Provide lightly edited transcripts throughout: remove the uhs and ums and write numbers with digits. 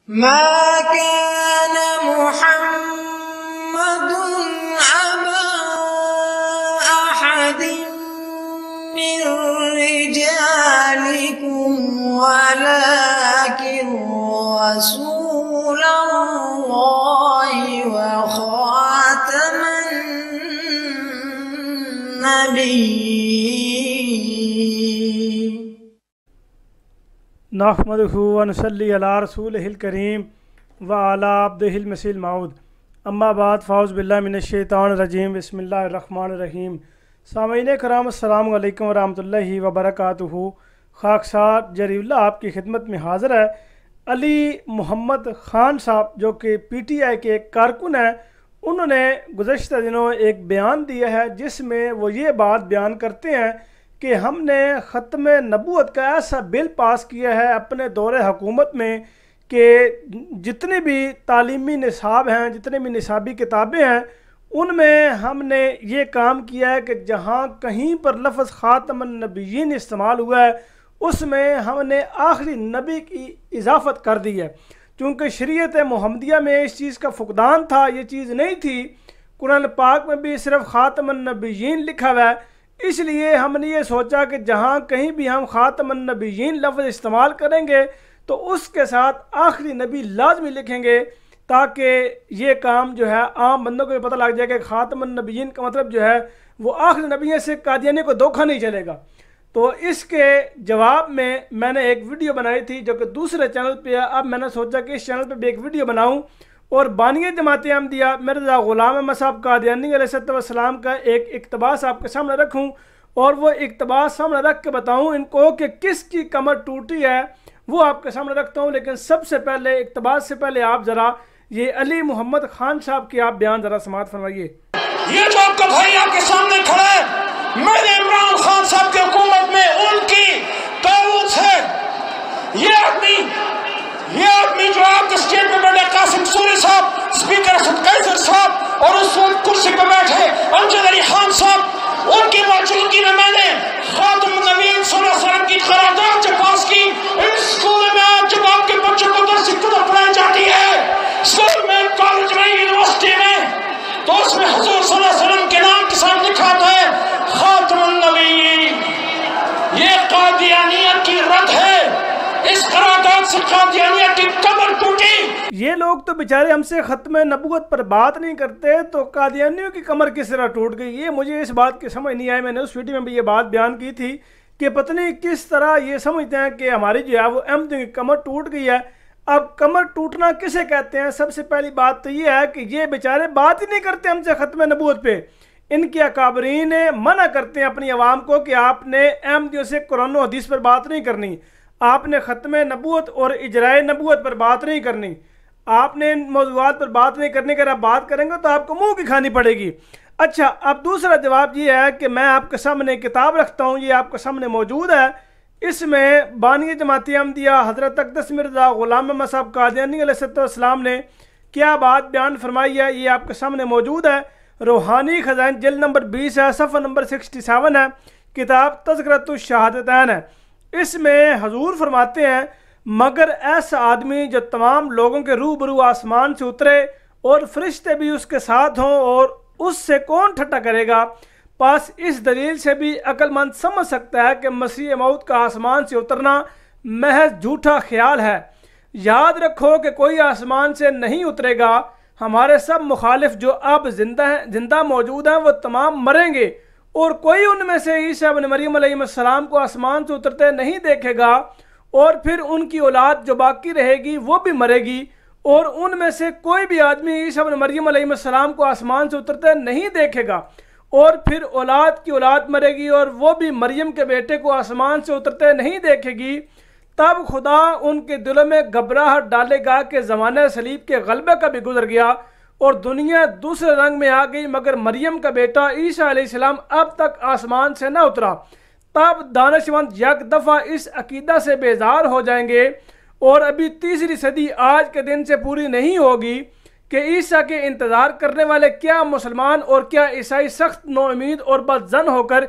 ما كان محمد أبا أحد من رجالكم ولكن رسول الله وخاتم النبيين نحمدہ ونصلی علی رسولہ الکریم وعلی عبدہ المسیح الموعود اما بعد فاعوذ باللہ من الشیطان الرجیم بسم اللہ الرحمن الرحیم۔ سامعین کرام السلام علیکم ورحمۃ اللہ وبرکاتہ۔ خاکسار جری اللہ آپ کی خدمت میں حاضر ہے۔ علی محمد خان صاحب جو کہ پی ٹی آئی کے ایک کارکن ہیں، انہوں نے گزشتہ دنوں ایک بیان دیا ہے جس میں وہ یہ بات بیان کرتے ہیں کہ ہم نے ختم نبوت کا ایسا بل پاس کیا ہے اپنے دور حکومت میں کہ جتنے بھی تعلیمی نصاب ہیں، جتنے بھی نصابی کتابیں ہیں، ان میں ہم نے یہ کام کیا ہے کہ جہاں کہیں پر لفظ خاتم النبیین استعمال ہوا ہے اس میں ہم نے آخری نبی کی اضافت کر دی ہے، چونکہ شریعت محمدیہ میں اس چیز کا فقدان تھا، یہ چیز نہیں تھی۔ قرآن پاک میں بھی صرف خاتم النبیین لکھا ہوا ہے، اس لیے ہم نے یہ سوچا کہ جہاں کہیں بھی ہم خاتم النبیین لفظ استعمال کریں گے تو اس کے ساتھ آخری نبی لازمی لکھیں گے، تاکہ یہ کام جو ہے عام بندوں کو بھی پتہ لگ جائے کہ خاتم النبیین کا مطلب جو ہے وہ آخری نبی سے قادیانی کو دھوکہ نہیں چلے گا۔ تو اس کے جواب میں نے ایک ویڈیو بنائی تھی جو کہ دوسرے چینل پہ ہے۔ اب میں نے سوچا کہ اس چینل پہ بھی ایک ویڈیو بناؤں اور بانی جماعت احمدیہ مرزا غلام احمد صاحب قادیانی علیہ السلام کا ایک اقتباس آپ کے سامنے رکھوں اور وہ اقتباس سامنے رکھ کے بتاؤں ان کو کہ کس کی کمر ٹوٹی ہے، وہ آپ کے سامنے رکھتا ہوں۔ لیکن سب سے پہلے اقتباس سے پہلے آپ ذرا یہ علی محمد خان صاحب کی آپ بیان ذرا سماعت فرمائیے۔ یہ جو آپ کا بھائی آپ کے سامنے کھڑا ہے، میں نے عمران خان صاحب کی حکومت میں ان کی تعاون ہے۔ یہ آدمی جو آپ کے اسٹیٹ میں بیٹھے قاسم سوری صاحب، اسپیکر اسد قیصر صاحب اور اس وقت کرسی پہ بیٹھے امجد علی خان صاحب، ان کی موجودگی میں نے خاتم النبیین صلی اللہ علیہ وسلم کی قرارداد جب پاس کی۔ اس اسکول میں آج جب آپ کے بچوں کو درس کتب پڑھائی جاتی ہے، اسکول میں، کالج میں، یونیورسٹی میں، تو اس میں حضور صلی اللہ علیہ وسلم کے نام کے ساتھ لکھا آتا ہے خاتم النبیین۔ یہ قادیانیت کی رد ہے، اس قرارداد سے قادیانیت کی کمر ٹوٹی۔ یہ لوگ تو بیچارے ہم سے ختم نبوت پر بات نہیں کرتے تو قادیانیوں کی کمر کس طرح ٹوٹ گئی، یہ مجھے اس بات کی سمجھ نہیں آئی۔ میں نے اس ویڈیو میں بھی یہ بات بیان کی تھی کہ پتہ نہیں کس طرح یہ سمجھتے ہیں کہ ہماری جو ہے وہ احمدیوں کی کمر ٹوٹ گئی ہے۔ اب کمر ٹوٹنا کسے کہتے ہیں؟ سب سے پہلی بات تو یہ ہے کہ یہ بیچارے بات ہی نہیں کرتے ہم سے ختم نبوت پہ۔ ان کے اکابرین منع کرتے ہیں اپنی عوام کو کہ آپ نے احمدیوں سے قرآن و حدیث پر بات نہیں کرنی، آپ نے ختم نبوت اور اجرائے نبوت پر بات نہیں کرنی، آپ نے ان موضوعات پر بات نہیں کرنے کے، اگر آپ بات کریں گے تو آپ کو منہ کی کھانی پڑے گی۔ اچھا، اب دوسرا جواب یہ ہے کہ میں آپ کے سامنے کتاب رکھتا ہوں، یہ آپ کے سامنے موجود ہے۔ اس میں بانی جماعت احمدیہ حضرت اقدس مرزا غلام احمد صاحب قادیانی علیہ السلام نے کیا بات بیان فرمائی ہے، یہ آپ کے سامنے موجود ہے۔ روحانی خزائن جلد نمبر 20 ہے، صفحہ نمبر 67 ہے، کتاب تذکرۃ الشہادتین ہے۔ اس میں حضور فرماتے ہیں مگر ایسا آدمی جو تمام لوگوں کے روبرو آسمان سے اترے اور فرشتے بھی اس کے ساتھ ہوں، اور اس سے کون ٹھٹا کرے گا؟ پس اس دلیل سے بھی عقل مند سمجھ سکتا ہے کہ مسیح موعود کا آسمان سے اترنا محض جھوٹا خیال ہے۔ یاد رکھو کہ کوئی آسمان سے نہیں اترے گا، ہمارے سب مخالف جو اب زندہ موجود ہیں وہ تمام مریں گے، اور کوئی ان میں سے عیسیٰ ابن مریم علیہ السلام کو آسمان سے اترتے نہیں دیکھے گا، اور پھر ان کی اولاد جو باقی رہے گی وہ بھی مرے گی، اور ان میں سے کوئی بھی آدمی عیسیٰ ابن مریم علیہ السلام کو آسمان سے اترتے نہیں دیکھے گا، اور پھر اولاد کی اولاد مرے گی اور وہ بھی مریم کے بیٹے کو آسمان سے اترتے نہیں دیکھے گی۔ تب خدا ان کے دلوں میں گھبراہٹ ڈالے گا کہ زمانہ صلیب کے غلبے کا بھی گزر گیا اور دنیا دوسرے رنگ میں آ گئی، مگر مریم کا بیٹا عیسیٰ علیہ السلام اب تک آسمان سے نہ اترا۔ تب دانشمند یک دفعہ اس عقیدہ سے بیزار ہو جائیں گے، اور ابھی تیسری صدی آج کے دن سے پوری نہیں ہوگی کہ عیسیٰ کے انتظار کرنے والے کیا مسلمان اور کیا عیسائی سخت نو امید اور بدظن ہو کر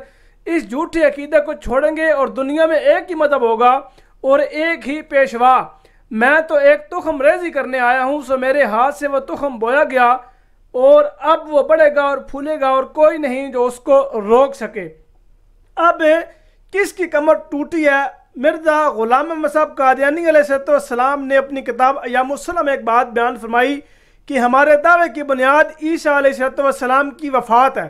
اس جھوٹے عقیدے کو چھوڑیں گے، اور دنیا میں ایک ہی مذہب ہوگا اور ایک ہی پیشوا۔ میں تو ایک تخم ریزی کرنے آیا ہوں، سو میرے ہاتھ سے وہ تخم بویا گیا اور اب وہ بڑھے گا اور پھولے گا اور کوئی نہیں جو اس کو روک سکے۔ اب کس کی کمر ٹوٹی ہے؟ مرزا غلام احمد صاحب قادیانی علیہ السلام نے اپنی کتاب ایام السنہ میں ایک بات بیان فرمائی کہ ہمارے دعوے کی بنیاد عیسیٰ علیہ السلام کی وفات ہے۔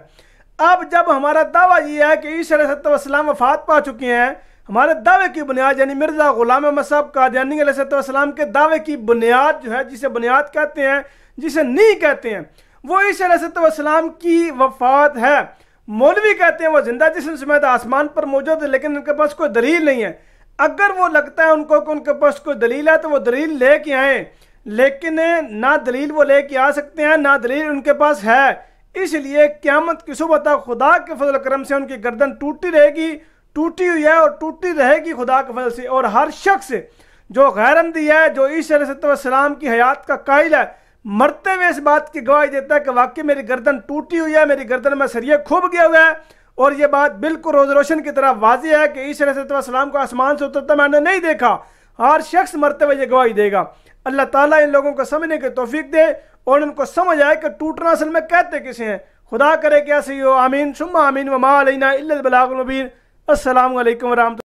اب جب ہمارا دعویٰ یہ ہے کہ عیسیٰ علیہ السلام وفات پا چکے ہیں، ہمارے دعوے کی بنیاد یعنی مرزا غلام احمد صاحب قادیانی علیہ السلام کے دعوے کی بنیاد جو ہے، جسے بنیاد کہتے ہیں، جسے نیو کہتے ہیں، وہ عیسیٰ علیہ السلام کی وفات ہے۔ مولوی کہتے ہیں وہ زندہ جسم سمیت آسمان پر موجود ہے، لیکن ان کے پاس کوئی دلیل نہیں ہے۔ اگر وہ لگتا ہے ان کو کہ ان کے پاس کوئی دلیل ہے تو وہ دلیل لے کے آئیں، لیکن نہ دلیل وہ لے کے آ سکتے ہیں، نہ دلیل ان کے پاس ہے۔ اس لیے قیامت کی صبح تک خدا کے فضل و کرم سے ان کی گردن ٹوٹی رہے گی، ٹوٹی ہوئی ہے اور ٹوٹی رہے گی خدا کے فضل سے۔ اور ہر شخص جو غیر احمدی ہے، جو عیسیٰ علیہ السلام کی حیات کا قائل ہے، مرتے ہوئے اس بات کی گواہی دیتا ہے کہ واقعی میری گردن ٹوٹی ہوئی ہے، میری گردن میں سریہ کھب گیا ہوا ہے، اور یہ بات بالکل روز روشن کی طرح واضح ہے کہ عیسیٰ علیہ السلام کو آسمان سے اترتا میں نے نہیں دیکھا۔ ہر شخص مرتے ہوئے یہ گواہی دے گا۔ اللہ تعالیٰ ان لوگوں کو سمجھنے کی توفیق دے اور ان کو سمجھ آئے کہ ٹوٹنا اصل میں کہتے کسے ہیں۔ خدا کرے کہ ایسے ہی ہو، آمین ثم آمین، وما علینا الا البلاغ المبین۔ السلام علیکم ورحمۃ اللہ۔